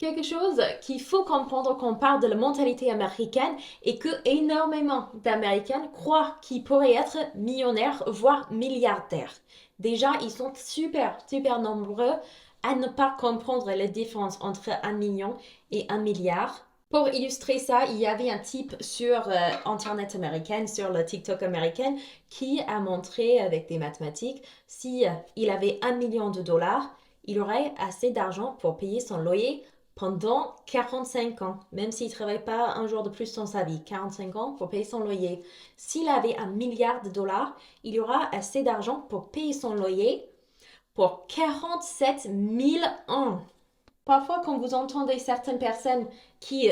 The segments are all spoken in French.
Quelque chose qu'il faut comprendre quand on parle de la mentalité américaine est que énormément d'Américains croient qu'ils pourraient être millionnaires, voire milliardaires. Déjà, ils sont super, super nombreux à ne pas comprendre la différence entre 1 million et 1 milliard. Pour illustrer ça, il y avait un type sur Internet américain, sur le TikTok américain, qui a montré avec des mathématiques, si il avait 1 million de dollars, il aurait assez d'argent pour payer son loyer pendant 45 ans, même s'il ne travaille pas un jour de plus dans sa vie, 45 ans pour payer son loyer. S'il avait 1 milliard de dollars, il aura assez d'argent pour payer son loyer pour 47 000 ans. Parfois, quand vous entendez certaines personnes qui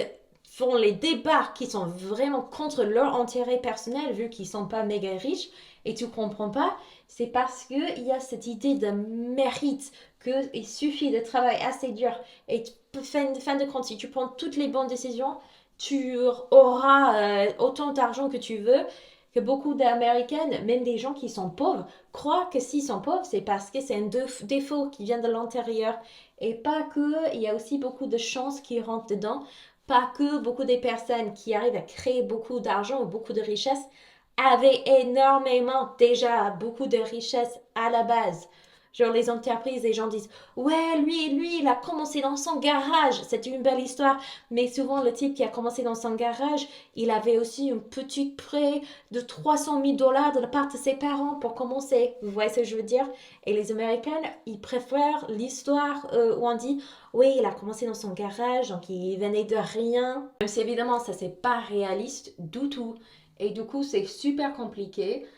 font les débats, qui sont vraiment contre leur intérêt personnel, vu qu'ils ne sont pas méga riches, et tu ne comprends pas, c'est parce qu'il y a cette idée de mérite, qu'il suffit de travailler assez dur, et fin de compte, si tu prends toutes les bonnes décisions, tu auras autant d'argent que tu veux, que beaucoup d'Américaines, même des gens qui sont pauvres, croient que s'ils sont pauvres, c'est parce que c'est un défaut qui vient de l'intérieur. Et pas que, il y a aussi beaucoup de chances qui rentrent dedans. Pas que beaucoup des personnes qui arrivent à créer beaucoup d'argent ou beaucoup de richesses avaient énormément déjà beaucoup de richesses à la base. Genre les entreprises, les gens disent ouais, lui, il a commencé dans son garage. C'est une belle histoire. Mais souvent, le type qui a commencé dans son garage, il avait aussi une petite prêt de 300 000 dollars de la part de ses parents pour commencer. Vous voyez ce que je veux dire? Et les Américains, ils préfèrent l'histoire où on dit oui, il a commencé dans son garage, donc il venait de rien. Même si évidemment, ça c'est pas réaliste du tout. Et du coup, c'est super compliqué.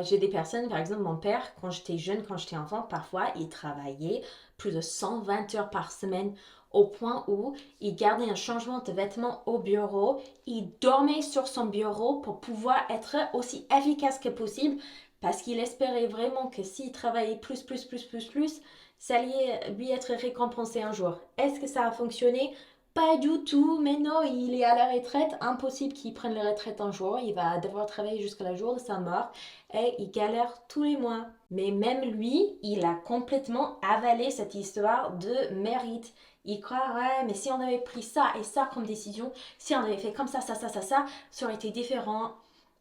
J'ai des personnes, par exemple, mon père, quand j'étais jeune, quand j'étais enfant, parfois, il travaillait plus de 120 heures par semaine au point où il gardait un changement de vêtements au bureau, il dormait sur son bureau pour pouvoir être aussi efficace que possible parce qu'il espérait vraiment que s'il travaillait plus, ça allait lui être récompensé un jour. Est-ce que ça a fonctionné? Pas du tout, mais non, il est à la retraite, impossible qu'il prenne la retraite un jour, il va devoir travailler jusqu'à la jour de sa mort et il galère tous les mois. Mais même lui, il a complètement avalé cette histoire de mérite. Il croit, ouais, mais si on avait pris ça et ça comme décision, si on avait fait comme ça aurait été différent.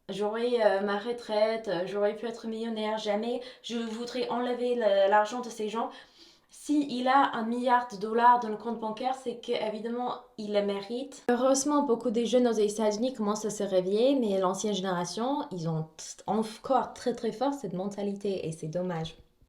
J'aurais ma retraite, j'aurais pu être millionnaire, jamais je voudrais enlever l'argent de ces gens. S'il a 1 milliard de dollars dans le compte bancaire, c'est qu'évidemment, il le mérite. Heureusement, beaucoup des jeunes aux États-Unis commencent à se réveiller, mais l'ancienne génération, ils ont encore très très fort cette mentalité et c'est dommage.